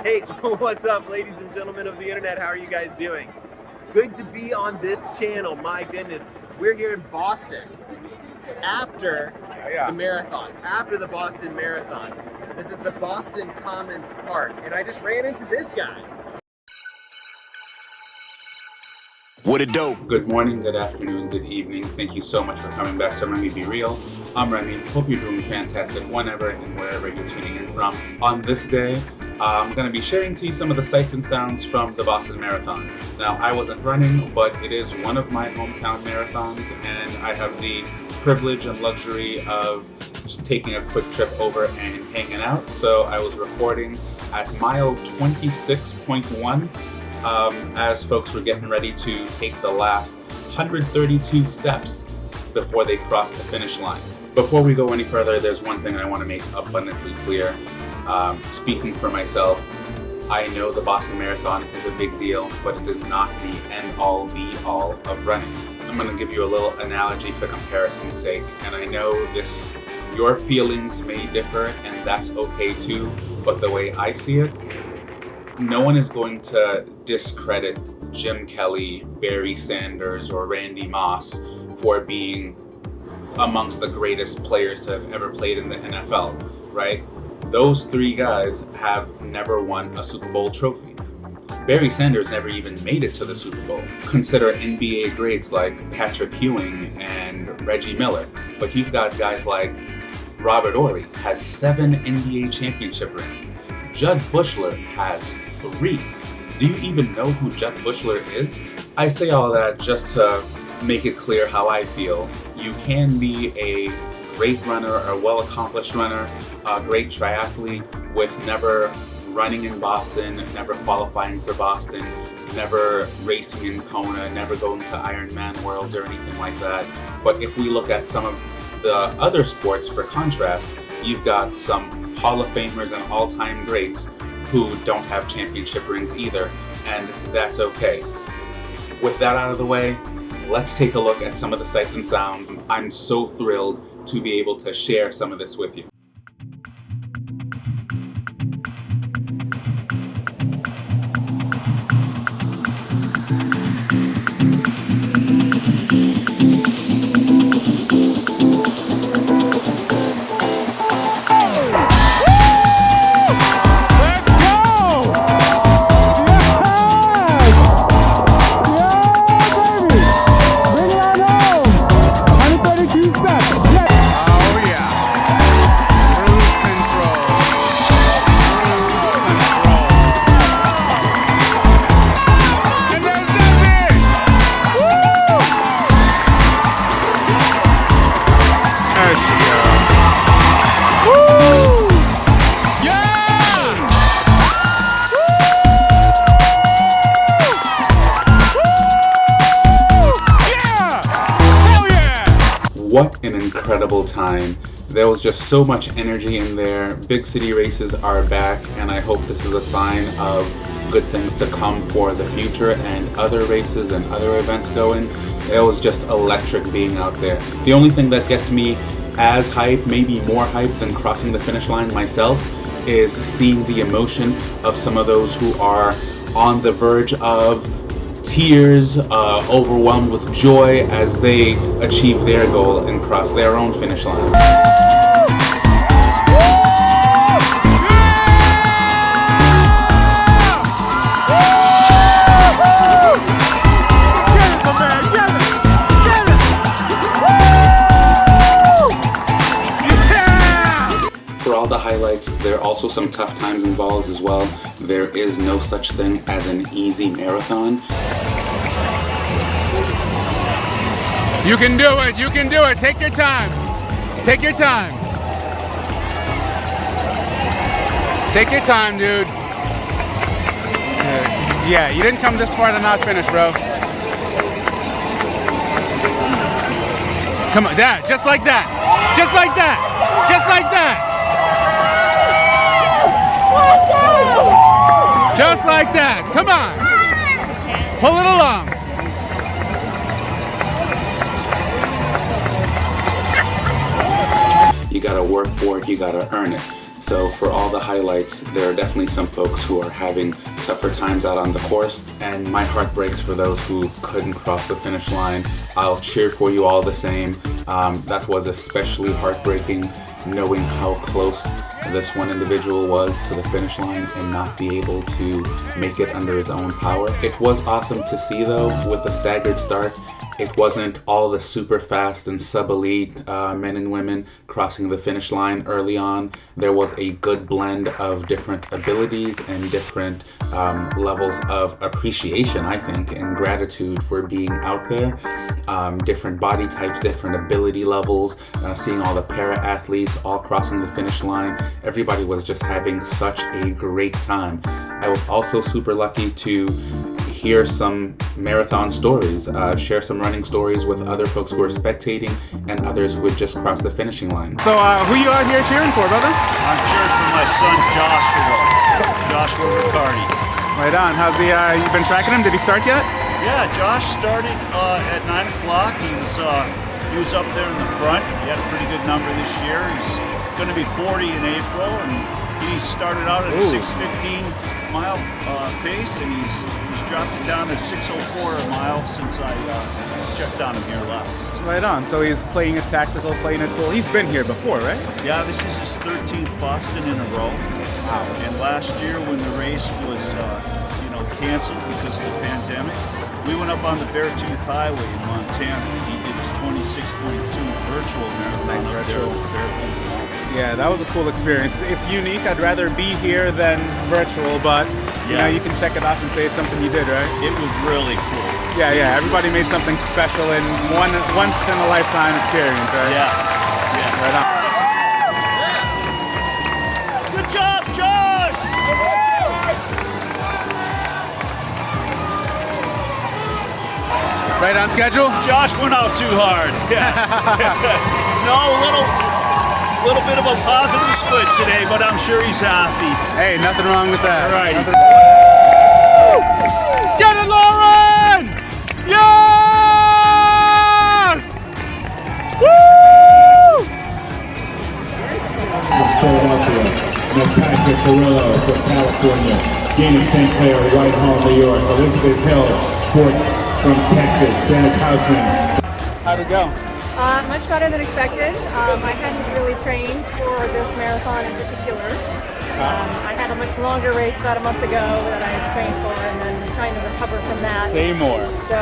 Hey, what's up, ladies and gentlemen of the internet? How are you guys doing? Good to be on this channel. My goodness, we're here in Boston after the marathon, after the Boston Marathon. This is the Boston Commons Park, and I just ran into this guy. What it do? Good morning, good afternoon, good evening. Thank you so much for coming back to Remy Be Real. I'm Remy. Hope you're doing fantastic whenever and wherever you're tuning in from. On this day, I'm going to be sharing to you some of the sights and sounds from the Boston Marathon. Now, I wasn't running, but it is one of my hometown marathons, and I have the privilege and luxury of just taking a quick trip over and hanging out. So I was recording at mile 26.1. As folks were getting ready to take the last 132 steps before they cross the finish line. Before we go any further, there's one thing I want to make abundantly clear. Speaking for myself, I know the Boston Marathon is a big deal, but it is not the end-all, be-all of running. I'm going to give you a little analogy for comparison's sake, and I know your feelings may differ, and that's okay too, but the way I see it, no one is going to discredit Jim Kelly, Barry Sanders, or Randy Moss for being amongst the greatest players to have ever played in the NFL, right? Those three guys have never won a Super Bowl trophy. Barry Sanders never even made it to the Super Bowl. Consider NBA greats like Patrick Ewing and Reggie Miller. But you've got guys like Robert Horry has 7 NBA championship rings. Judd Buechler has 3. Do you even know who Judd Buechler is? I say all that just to make it clear how I feel. You can be a great runner, a well-accomplished runner, a great triathlete with never running in Boston, never qualifying for Boston, never racing in Kona, never going to Ironman Worlds or anything like that. But if we look at some of the other sports for contrast, you've got some Hall of Famers and all-time greats who don't have championship rings either, and that's okay. With that out of the way, let's take a look at some of the sights and sounds. I'm so thrilled to be able to share some of this with you. What an incredible time. There was just so much energy in there. Big city races are back, and I hope this is a sign of good things to come for the future and other races and other events going. It was just electric being out there. The only thing that gets me as hyped, maybe more hyped than crossing the finish line myself, is seeing the emotion of some of those who are on the verge of tears, overwhelmed with joy as they achieve their goal and cross their own finish line. For all the highlights, there are also some tough times involved as well. There is no such thing as an easy marathon. You can do it, you can do it. Take your time. Take your time. Take your time, dude. Yeah, you didn't come this far to not finish, bro. Come on, that, just like that. Just like that. Just like that. Just like that. Come on. Pull it along. You gotta work for it, you gotta earn it. So for all the highlights, there are definitely some folks who are having tougher times out on the course, and my heart breaks for those who couldn't cross the finish line. I'll cheer for you all the same. That was especially heartbreaking, knowing how close this one individual was to the finish line and not be able to make it under his own power. It was awesome to see though, with the staggered start. It wasn't all the super fast and sub-elite men and women crossing the finish line early on. There was a good blend of different abilities and different levels of appreciation, I think, and gratitude for being out there. Different body types, different ability levels, seeing all the para-athletes all crossing the finish line. Everybody was just having such a great time. I was also super lucky to hear some marathon stories, share some running stories with other folks who are spectating and others who had just crossed the finishing line. So who you out here cheering for, brother? I'm cheering for my son Joshua Riccardi. Right on. How's the, you been tracking him? Did he start yet? Yeah, Josh started at 9 o'clock. He was up there in the front. He had a pretty good number this year. He's going to be 40 in April, and he started out at a 6:15 mile pace, and he's dropped it down to 6:04 a mile since I checked on him here last. Right on. So he's playing it tactical, playing it cool. He's been here before, right? Yeah, this is his 13th Boston in a row. Wow. And last year when the race was canceled because of the pandemic, we went up on the Beartooth Highway in Montana. He did his 26.2 virtual marathon up there with Beartooth. Yeah, that was a cool experience. It's unique. I'd rather be here than virtual, but you know, you can check it off and say it's something you did, right? It was really cool. Yeah, yeah. Everybody made something special and once in a lifetime experience, right? Yeah. Yeah. Right on. Good job, Josh! Right on schedule? Josh went out too hard. Yeah. No, a little bit of a positive split today, but I'm sure he's happy. Hey, nothing wrong with that. All right. Get it, Lauren! Yes! Woo! Philadelphia, Natasha Carrillo from California, Dana St. Clair, Whitehall, New York, Elizabeth Hill, from Texas, Dennis Hausman. How'd it go? Much better than expected. I hadn't really trained for this marathon in particular. I had a much longer race about a month ago that I had trained for, and then trying to recover from that. Say more. So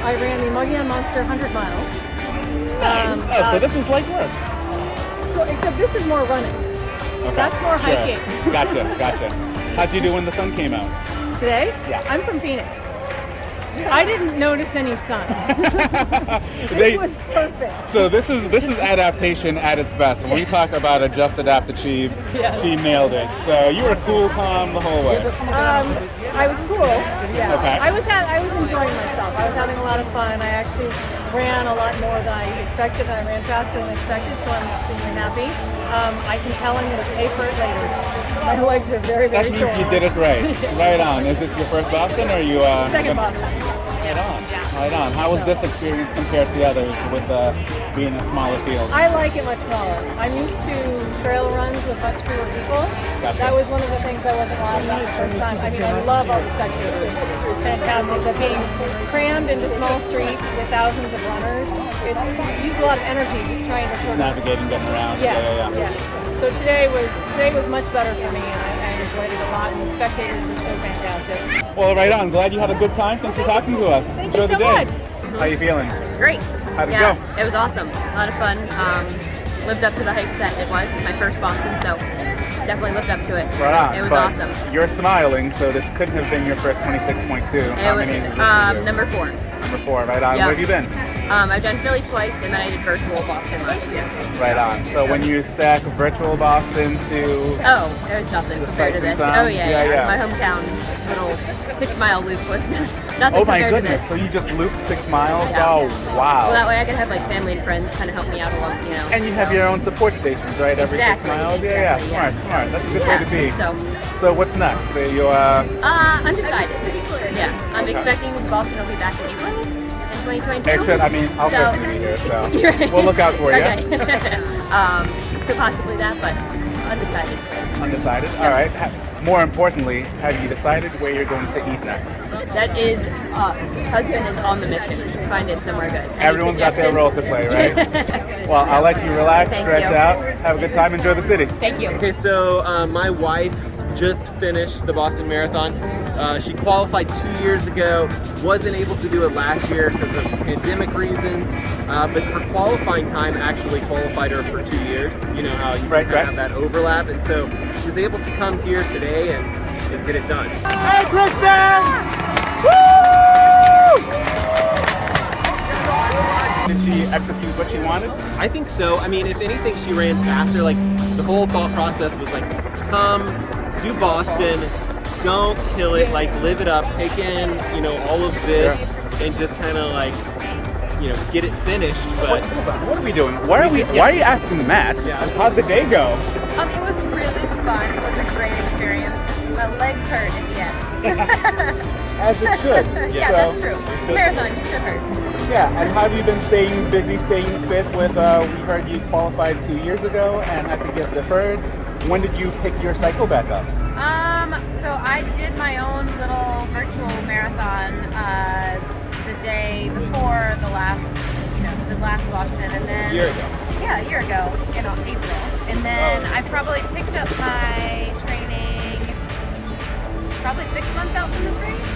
I ran the Mogollon Monster 100 mile. Nice. So this was like work. So except this is more running. Okay. That's more Sure. hiking. Gotcha. How'd you do when the sun came out? Today? Yeah. I'm from Phoenix. I didn't notice any sun. This was perfect. So this is adaptation at its best. When we talk about adjust, adapt, achieve, Yes. she nailed it. So you were cool, calm the whole way. I was cool. Yeah. Okay. I was enjoying myself. I was having a lot of fun. I actually ran a lot more than I expected. I ran faster than expected, so I'm extremely happy. I can tell I'm going to pay for it later. My legs are very, very That sore. means you did it right. Right on. Is this your first Boston, or are you? Second Boston. Right on. How was this experience compared to the others with being a smaller field? I like it much smaller. I'm used to trail runs with much fewer people. Gotcha. That was one of the things I wasn't wild about the first time. I mean, I love all the spectators. It's fantastic. But being crammed into small streets with thousands of runners, you use a lot of energy just trying to sort of Navigating, getting around. Yes, Yeah. yes. So today was much better for me, and I enjoyed it a lot. And the spectators were so fantastic. Well, right on. Glad you had a good time. Thanks for talking to us. Thank Enjoy you so the day. much. How you feeling? Great. How'd it Yeah, go? it was awesome. A lot of fun. Lived up to the hype that it was. It's my first Boston, so definitely lived up to it. Right on. It was But awesome. You're smiling, so this couldn't have been your first 26.2. It was number 4. Number 4, right on. Yeah. Where have you been? I've done Philly twice, and then I did virtual Boston last year. Right on. So when you stack virtual Boston to Oh, there's nothing compared to this. sights and Oh sounds? yeah. Yeah. My hometown little 6-mile loop was nothing oh my compared to goodness! this. So you just looped 6 miles? Yeah. Oh wow! Well, that way I can have like family and friends kind of help me out along, you know. And you have your own support stations, right? Every 6 Exactly, miles. exactly, Yeah. Smart. That's a good way to be. So, what's next? So you undecided. Yeah, I'm expecting Boston will be back in April in 2022. Excellent. I mean, I'll personally be here, so Right. we'll look out for you. Okay. So possibly that, but Undecided. Undecided? All right. More importantly, have you decided where you're going to eat next? That is, husband is on the mission. Find it somewhere good. Any Everyone's got their role to play, right? Well, I'll let you relax, Thank stretch you. out, have a good time, enjoy the city. Thank you. Okay, so my wife just finished the Boston Marathon. She qualified 2 years ago, wasn't able to do it last year because of pandemic reasons, but her qualifying time actually qualified her for 2 years. You know how you have that overlap, and so she was able to come here today and get it done. Hey, Kristen! Woo! Did she execute what she wanted? I think so. I mean, if anything, she ran faster. Like, the whole thought process was like, come, do Boston, don't kill it, like, live it up, take in, you know, all of this, and just kind of like, you know, get it finished. But what are we doing? Why are you asking Matt? Yeah. How'd the day go? It was really fun. It was a great experience. My legs hurt at the end. As it should. Yeah, that's true. It's a marathon. You should hurt. Yeah, and how have you been staying busy, staying fit with, we heard you qualified 2 years ago and had to get deferred. When did you pick your cycle back up? So I did my own little virtual marathon the day before the last Boston, and then A year ago. Yeah, a year ago in April, and then I probably picked up my training probably 6 months out from this race.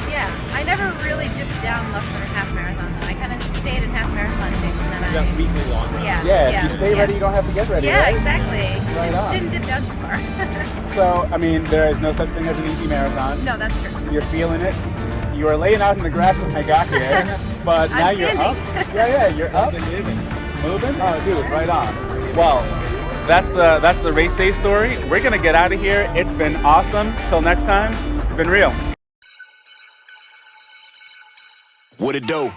Yeah, I never really dipped down left for a half marathon though. I kind of stayed in half marathon things, and then yeah, weekly long. Yeah, if you stay ready, you don't have to get ready, yeah, right? exactly. Right on. Didn't dip down too far. So, I mean, there is no such thing as an easy marathon. No, that's true. You're feeling it. You were laying out in the grass when I got here, but now I'm you're up. standing. Yeah, you're up. Moving? Oh, dude, right on. Well, that's the race day story. We're gonna get out of here. It's been awesome. Till next time, it's been real. What it do?